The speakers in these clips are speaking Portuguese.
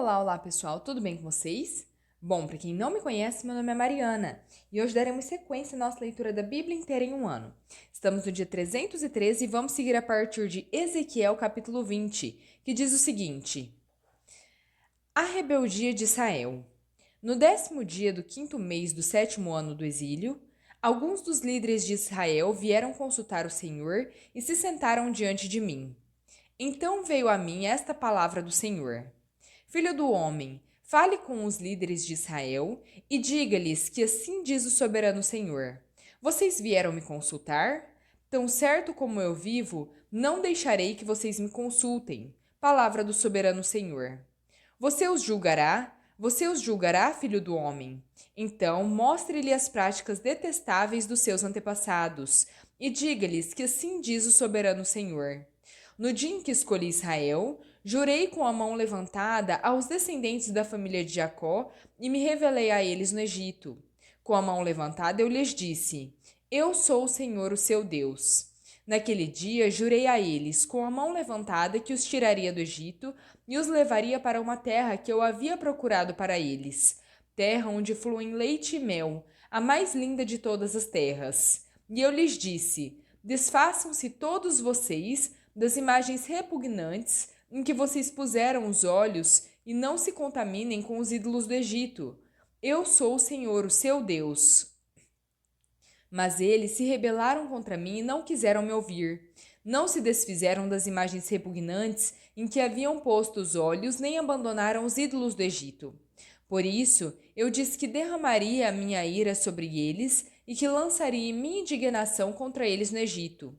Olá pessoal, tudo bem com vocês? Bom, para quem não me conhece, meu nome é Mariana e hoje daremos sequência à nossa leitura da Bíblia inteira em um ano. Estamos no dia 313 e vamos seguir a partir de Ezequiel capítulo 20, que diz o seguinte: A rebeldia de Israel. No 10º dia do 5º mês do 7º ano do exílio, alguns dos líderes de Israel vieram consultar o Senhor e se sentaram diante de mim. Então veio a mim esta palavra do Senhor: Filho do homem, fale com os líderes de Israel e diga-lhes que assim diz o soberano Senhor: Vocês vieram me consultar? Tão certo como eu vivo, não deixarei que vocês me consultem. Palavra do soberano Senhor. Você os julgará? Você os julgará, filho do homem? Então, mostre-lhe as práticas detestáveis dos seus antepassados e diga-lhes que assim diz o soberano Senhor. No dia em que escolhi Israel, jurei com a mão levantada aos descendentes da família de Jacó e me revelei a eles no Egito. Com a mão levantada eu lhes disse: Eu sou o Senhor, o seu Deus. Naquele dia jurei a eles, com a mão levantada, que os tiraria do Egito e os levaria para uma terra que eu havia procurado para eles, terra onde fluem leite e mel, a mais linda de todas as terras. E eu lhes disse: Desfaçam-se todos vocês das imagens repugnantes em que vocês puseram os olhos e não se contaminem com os ídolos do Egito. Eu sou o Senhor, o seu Deus. Mas eles se rebelaram contra mim e não quiseram me ouvir. Não se desfizeram das imagens repugnantes em que haviam posto os olhos, nem abandonaram os ídolos do Egito. Por isso, eu disse que derramaria a minha ira sobre eles e que lançaria minha indignação contra eles no Egito.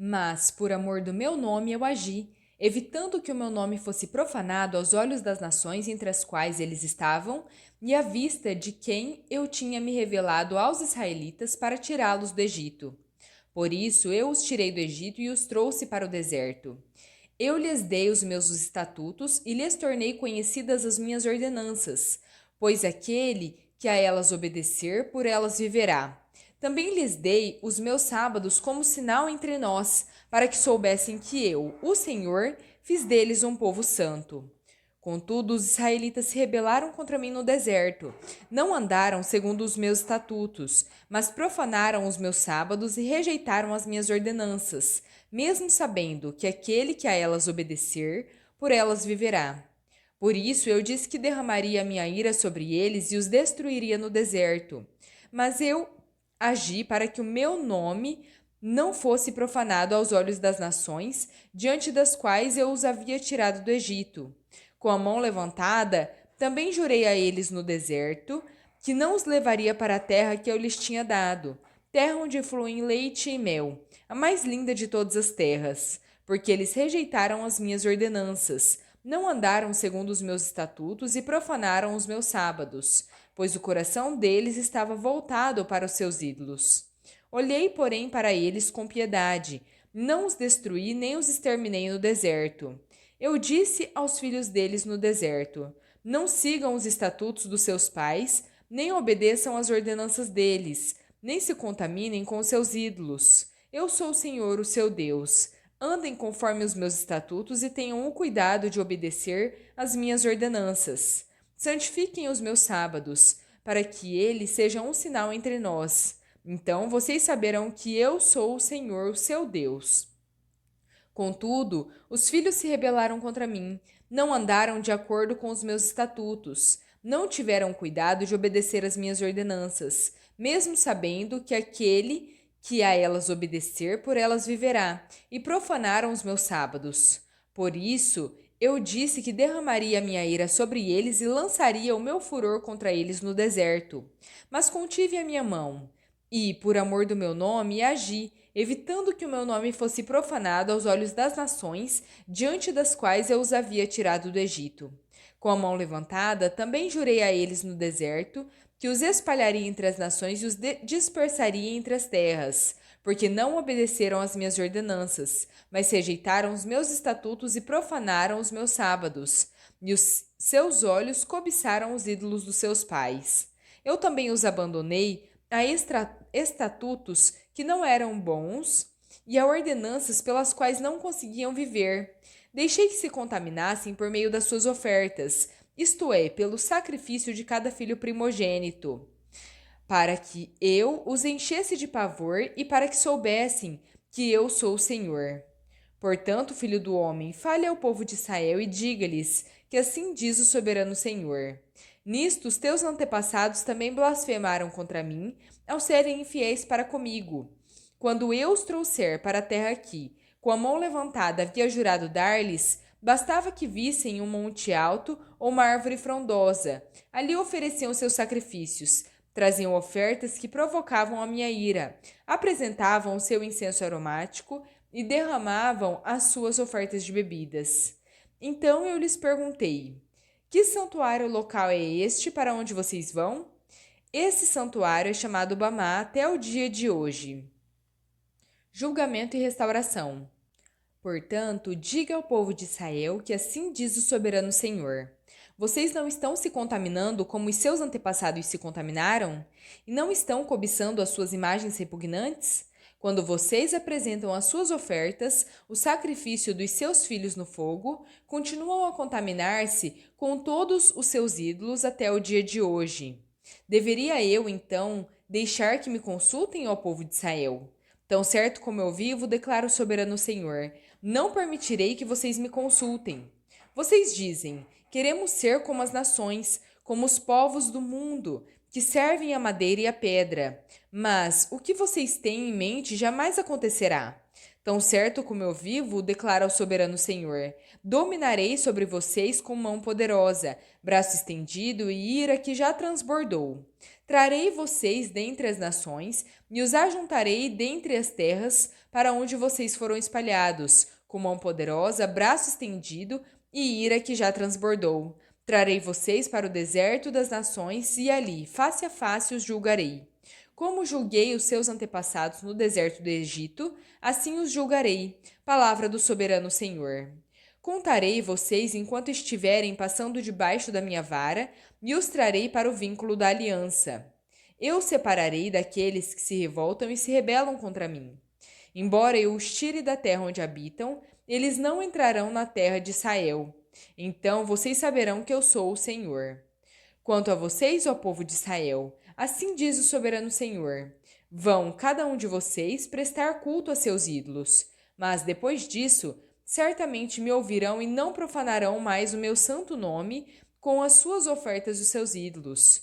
Mas, por amor do meu nome, eu agi, evitando que o meu nome fosse profanado aos olhos das nações entre as quais eles estavam, e à vista de quem eu tinha me revelado aos israelitas para tirá-los do Egito. Por isso eu os tirei do Egito e os trouxe para o deserto. Eu lhes dei os meus estatutos e lhes tornei conhecidas as minhas ordenanças, pois aquele que a elas obedecer, por elas viverá. Também lhes dei os meus sábados como sinal entre nós, para que soubessem que eu, o Senhor, fiz deles um povo santo. Contudo, os israelitas se rebelaram contra mim no deserto. Não andaram segundo os meus estatutos, mas profanaram os meus sábados e rejeitaram as minhas ordenanças, mesmo sabendo que aquele que a elas obedecer, por elas viverá. Por isso eu disse que derramaria a minha ira sobre eles e os destruiria no deserto. Mas eu agi para que o meu nome não fosse profanado aos olhos das nações, diante das quais eu os havia tirado do Egito. Com a mão levantada, também jurei a eles no deserto que não os levaria para a terra que eu lhes tinha dado, terra onde fluem leite e mel, a mais linda de todas as terras, porque eles rejeitaram as minhas ordenanças, não andaram segundo os meus estatutos e profanaram os meus sábados, pois o coração deles estava voltado para os seus ídolos. Olhei, porém, para eles com piedade, não os destruí nem os exterminei no deserto. Eu disse aos filhos deles no deserto: Não sigam os estatutos dos seus pais, nem obedeçam às ordenanças deles, nem se contaminem com os seus ídolos. Eu sou o Senhor, o seu Deus. Andem conforme os meus estatutos e tenham o cuidado de obedecer às minhas ordenanças. Santifiquem os meus sábados, para que eles sejam um sinal entre nós. Então vocês saberão que eu sou o Senhor, o seu Deus. Contudo, os filhos se rebelaram contra mim, não andaram de acordo com os meus estatutos, não tiveram cuidado de obedecer às minhas ordenanças, mesmo sabendo que aquele que a elas obedecer, por elas viverá, e profanaram os meus sábados. Por isso, eu disse que derramaria a minha ira sobre eles e lançaria o meu furor contra eles no deserto. Mas contive a minha mão, e, por amor do meu nome, agi, evitando que o meu nome fosse profanado aos olhos das nações, diante das quais eu os havia tirado do Egito. Com a mão levantada, também jurei a eles no deserto que os espalharia entre as nações e os dispersaria entre as terras, porque não obedeceram às minhas ordenanças, mas rejeitaram os meus estatutos e profanaram os meus sábados, e os seus olhos cobiçaram os ídolos dos seus pais. Eu também os abandonei a estatutos que não eram bons e a ordenanças pelas quais não conseguiam viver. Deixei que se contaminassem por meio das suas ofertas, isto é, pelo sacrifício de cada filho primogênito, para que eu os enchesse de pavor e para que soubessem que eu sou o Senhor. Portanto, filho do homem, fale ao povo de Israel e diga-lhes que assim diz o soberano Senhor. Nisto os teus antepassados também blasfemaram contra mim, ao serem infiéis para comigo. Quando eu os trouxer para a terra que, com a mão levantada, havia jurado dar-lhes, bastava que vissem um monte alto ou uma árvore frondosa. Ali ofereciam seus sacrifícios, traziam ofertas que provocavam a minha ira, apresentavam o seu incenso aromático e derramavam as suas ofertas de bebidas. Então eu lhes perguntei: que santuário local é este para onde vocês vão? Esse santuário é chamado Bamá até o dia de hoje. Julgamento e restauração. Portanto, diga ao povo de Israel que assim diz o soberano Senhor: vocês não estão se contaminando como os seus antepassados se contaminaram? E não estão cobiçando as suas imagens repugnantes? Quando vocês apresentam as suas ofertas, o sacrifício dos seus filhos no fogo, continuam a contaminar-se com todos os seus ídolos até o dia de hoje. Deveria eu, então, deixar que me consultem, ó povo de Israel? Tão certo como eu vivo, declara o soberano Senhor, não permitirei que vocês me consultem. Vocês dizem: queremos ser como as nações, como os povos do mundo, que servem a madeira e a pedra. Mas o que vocês têm em mente jamais acontecerá. Tão certo como eu vivo, declara o soberano Senhor, dominarei sobre vocês com mão poderosa, braço estendido e ira que já transbordou. Trarei vocês dentre as nações e os ajuntarei dentre as terras para onde vocês foram espalhados, com mão poderosa, braço estendido e ira que já transbordou. Trarei vocês para o deserto das nações e ali, face a face, os julgarei. Como julguei os seus antepassados no deserto do Egito, assim os julgarei. Palavra do soberano Senhor. Contarei vocês enquanto estiverem passando debaixo da minha vara e os trarei para o vínculo da aliança. Eu os separarei daqueles que se revoltam e se rebelam contra mim. Embora eu os tire da terra onde habitam, eles não entrarão na terra de Israel. Então vocês saberão que eu sou o Senhor. Quanto a vocês, ó povo de Israel, assim diz o soberano Senhor: vão, cada um de vocês, prestar culto a seus ídolos. Mas depois disso, certamente me ouvirão e não profanarão mais o meu santo nome com as suas ofertas dos seus ídolos.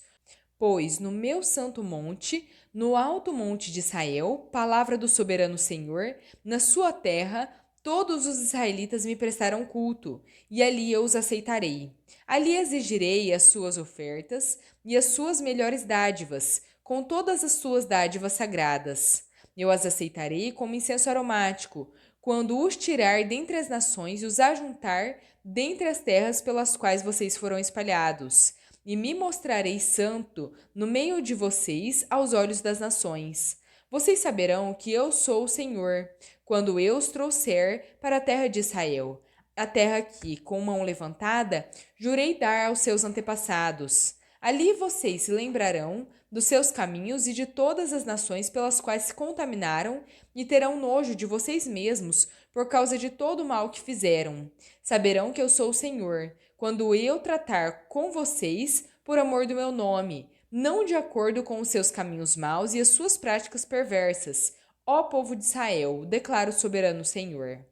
Pois no meu santo monte, no alto monte de Israel, palavra do soberano Senhor, na sua terra, todos os israelitas me prestarão culto, e ali eu os aceitarei. Ali exigirei as suas ofertas e as suas melhores dádivas, com todas as suas dádivas sagradas. Eu as aceitarei como incenso aromático, quando os tirar dentre as nações e os ajuntar dentre as terras pelas quais vocês foram espalhados e me mostrarei santo no meio de vocês aos olhos das nações. Vocês saberão que eu sou o Senhor, quando eu os trouxer para a terra de Israel, a terra que, com mão levantada, jurei dar aos seus antepassados. Ali vocês se lembrarão dos seus caminhos e de todas as nações pelas quais se contaminaram e terão nojo de vocês mesmos por causa de todo o mal que fizeram. Saberão que eu sou o Senhor, quando eu tratar com vocês por amor do meu nome, não de acordo com os seus caminhos maus e as suas práticas perversas. Ó povo de Israel, declara o soberano Senhor.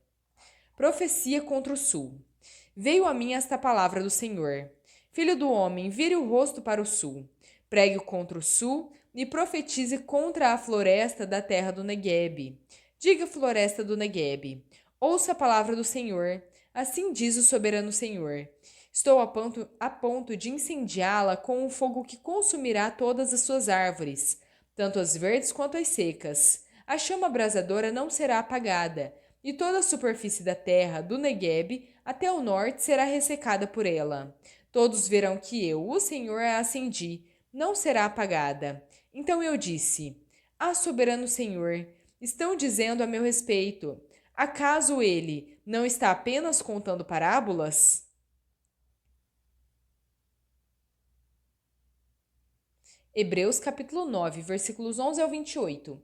Profecia contra o sul. Veio a mim esta palavra do Senhor: filho do homem, vire o rosto para o sul. Pregue contra o sul e profetize contra a floresta da terra do Neguebe. Diga, floresta do Neguebe: ouça a palavra do Senhor. Assim diz o soberano Senhor: estou a ponto de incendiá-la com um fogo que consumirá todas as suas árvores, tanto as verdes quanto as secas. A chama abrasadora não será apagada, e toda a superfície da terra, do Neguebe até o norte, será ressecada por ela. Todos verão que eu, o Senhor, a acendi, não será apagada. Então eu disse: ah, soberano Senhor, estão dizendo a meu respeito: acaso ele não está apenas contando parábolas? Hebreus capítulo 9, versículos 11 ao 28.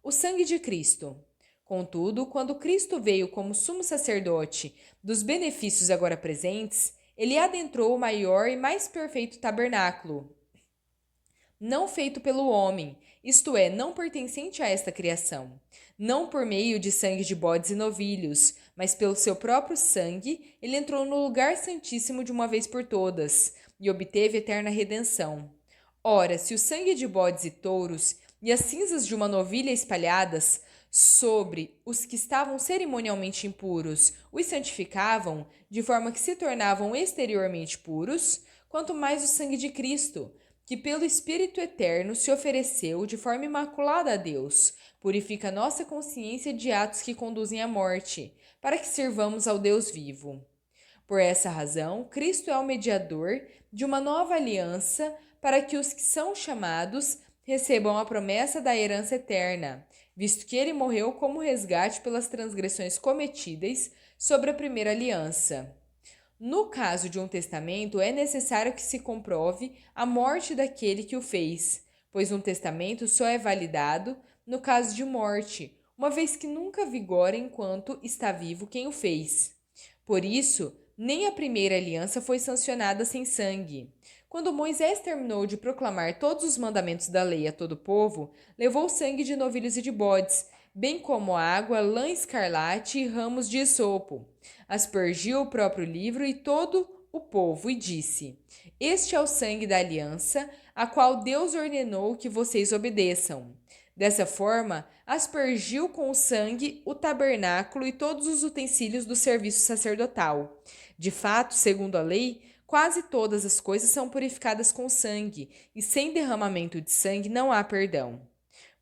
O sangue de Cristo. Contudo, quando Cristo veio como sumo sacerdote dos benefícios agora presentes, ele adentrou o maior e mais perfeito tabernáculo, não feito pelo homem, isto é, não pertencente a esta criação, não por meio de sangue de bodes e novilhos, mas pelo seu próprio sangue, ele entrou no lugar santíssimo de uma vez por todas e obteve eterna redenção. Ora, se o sangue de bodes e touros e as cinzas de uma novilha espalhadas sobre os que estavam cerimonialmente impuros os santificavam, de forma que se tornavam exteriormente puros, quanto mais o sangue de Cristo, que pelo Espírito Eterno se ofereceu de forma imaculada a Deus, purifica nossa consciência de atos que conduzem à morte, para que sirvamos ao Deus vivo. Por essa razão, Cristo é o mediador de uma nova aliança para que os que são chamados recebam a promessa da herança eterna, visto que ele morreu como resgate pelas transgressões cometidas sobre a primeira aliança. No caso de um testamento, é necessário que se comprove a morte daquele que o fez, pois um testamento só é validado no caso de morte, uma vez que nunca vigora enquanto está vivo quem o fez. Por isso, nem a primeira aliança foi sancionada sem sangue. Quando Moisés terminou de proclamar todos os mandamentos da lei a todo o povo, levou sangue de novilhos e de bodes, bem como água, lã escarlate e ramos de esopo. Aspergiu o próprio livro e todo o povo e disse: Este é o sangue da aliança, a qual Deus ordenou que vocês obedeçam. Dessa forma, aspergiu com o sangue o tabernáculo e todos os utensílios do serviço sacerdotal. De fato, segundo a lei, quase todas as coisas são purificadas com sangue, e sem derramamento de sangue não há perdão.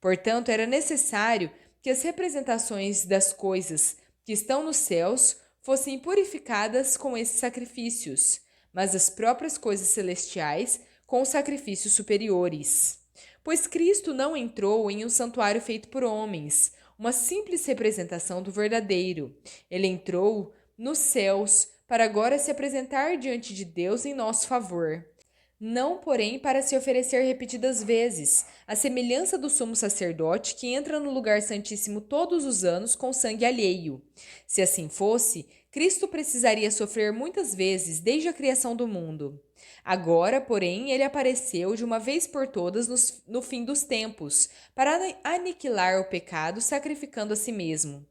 Portanto, era necessário que as representações das coisas que estão nos céus fossem purificadas com esses sacrifícios, mas as próprias coisas celestiais com sacrifícios superiores. Pois Cristo não entrou em um santuário feito por homens, uma simples representação do verdadeiro. Ele entrou nos céus para agora se apresentar diante de Deus em nosso favor. Não, porém, para se oferecer repetidas vezes, à semelhança do sumo sacerdote que entra no lugar santíssimo todos os anos com sangue alheio. Se assim fosse, Cristo precisaria sofrer muitas vezes desde a criação do mundo. Agora, porém, ele apareceu de uma vez por todas no fim dos tempos, para aniquilar o pecado, sacrificando a si mesmo.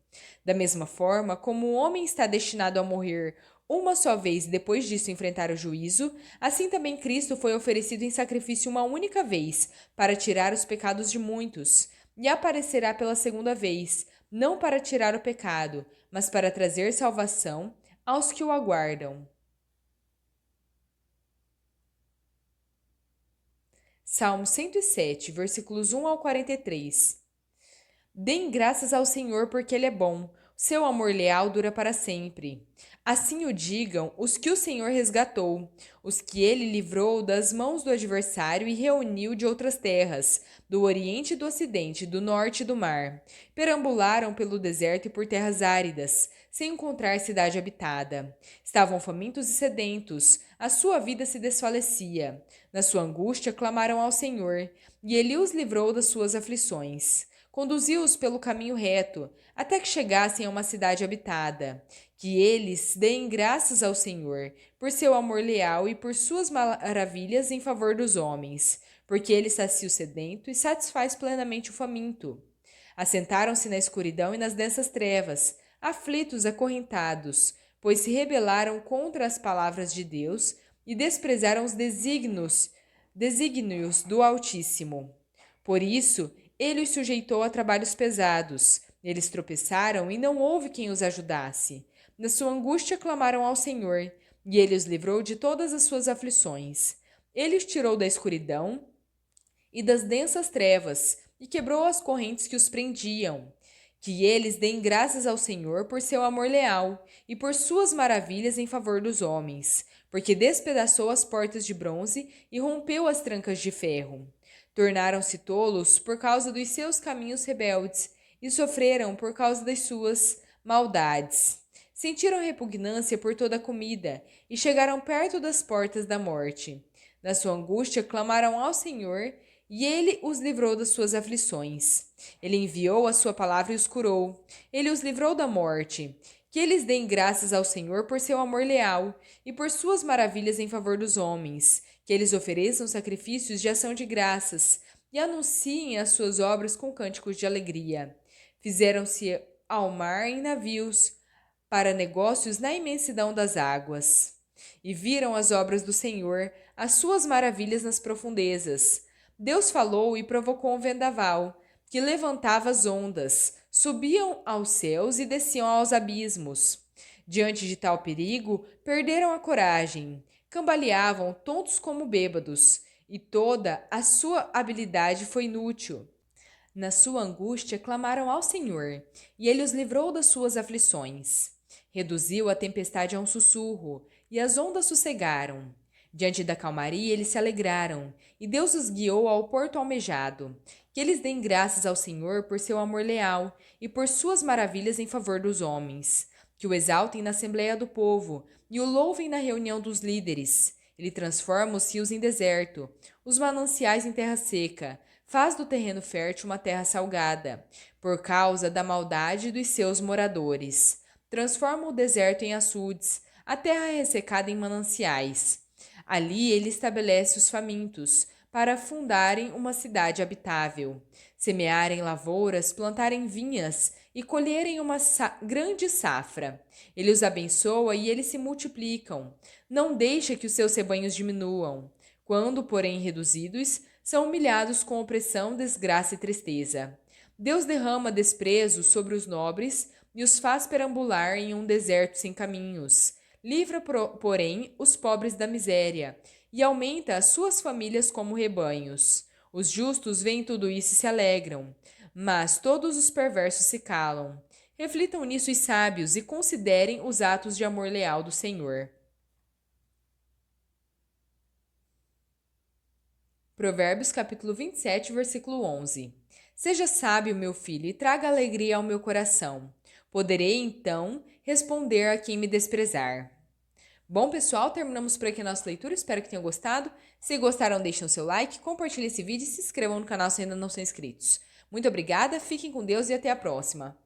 Da mesma forma como o homem está destinado a morrer uma só vez e depois disso enfrentar o juízo, assim também Cristo foi oferecido em sacrifício uma única vez, para tirar os pecados de muitos, e aparecerá pela segunda vez, não para tirar o pecado, mas para trazer salvação aos que o aguardam. Salmo 107, versículos 1 ao 43. Deem graças ao Senhor porque Ele é bom, seu amor leal dura para sempre. Assim o digam os que o Senhor resgatou, os que Ele livrou das mãos do adversário e reuniu de outras terras, do oriente e do ocidente, do norte e do mar. Perambularam pelo deserto e por terras áridas, sem encontrar cidade habitada. Estavam famintos e sedentos, a sua vida se desfalecia. Na sua angústia clamaram ao Senhor, e Ele os livrou das suas aflições. Conduziu-os pelo caminho reto, até que chegassem a uma cidade habitada. Que eles deem graças ao Senhor, por seu amor leal e por suas maravilhas em favor dos homens, porque ele sacia o sedento e satisfaz plenamente o faminto. Assentaram-se na escuridão e nas densas trevas, aflitos, acorrentados, pois se rebelaram contra as palavras de Deus e desprezaram os desígnios do Altíssimo. Por isso, ele os sujeitou a trabalhos pesados. Eles tropeçaram e não houve quem os ajudasse. Na sua angústia clamaram ao Senhor, e ele os livrou de todas as suas aflições. Ele os tirou da escuridão e das densas trevas, e quebrou as correntes que os prendiam. Que eles deem graças ao Senhor por seu amor leal e por suas maravilhas em favor dos homens, porque despedaçou as portas de bronze e rompeu as trancas de ferro. Tornaram-se tolos por causa dos seus caminhos rebeldes e sofreram por causa das suas maldades. Sentiram repugnância por toda a comida e chegaram perto das portas da morte. Na sua angústia clamaram ao Senhor e ele os livrou das suas aflições. Ele enviou a sua palavra e os curou. Ele os livrou da morte. Que eles deem graças ao Senhor por seu amor leal e por suas maravilhas em favor dos homens. Que eles ofereçam sacrifícios de ação de graças e anunciem as suas obras com cânticos de alegria. Fizeram-se ao mar em navios, para negócios na imensidão das águas. E viram as obras do Senhor, as suas maravilhas nas profundezas. Deus falou e provocou um vendaval, que levantava as ondas, subiam aos céus e desciam aos abismos. Diante de tal perigo, perderam a coragem, cambaleavam tontos como bêbados, e toda a sua habilidade foi inútil. Na sua angústia clamaram ao Senhor, e ele os livrou das suas aflições. Reduziu a tempestade a um sussurro, e as ondas sossegaram. Diante da calmaria eles se alegraram, e Deus os guiou ao porto almejado. Que eles deem graças ao Senhor por seu amor leal e por suas maravilhas em favor dos homens. Que o exaltem na assembleia do povo e o louvem na reunião dos líderes. Ele transforma os rios em deserto, os mananciais em terra seca, faz do terreno fértil uma terra salgada, por causa da maldade dos seus moradores. Transforma o deserto em açudes, a terra ressecada em mananciais. Ali ele estabelece os famintos, para fundarem uma cidade habitável, semearem lavouras, plantarem vinhas e colherem uma grande safra. Ele os abençoa e eles se multiplicam. Não deixa que os seus rebanhos diminuam. Quando, porém, reduzidos, são humilhados com opressão, desgraça e tristeza. Deus derrama desprezo sobre os nobres e os faz perambular em um deserto sem caminhos. Livra, porém, os pobres da miséria e aumenta as suas famílias como rebanhos. Os justos veem tudo isso e se alegram, mas todos os perversos se calam. Reflitam nisso os sábios e considerem os atos de amor leal do Senhor. Provérbios capítulo 27, versículo 11. Seja sábio, meu filho, e traga alegria ao meu coração. Poderei, então, responder a quem me desprezar. Bom, pessoal, terminamos por aqui a nossa leitura. Espero que tenham gostado. Se gostaram, deixem o seu like, compartilhem esse vídeo e se inscrevam no canal se ainda não são inscritos. Muito obrigada, fiquem com Deus e até a próxima.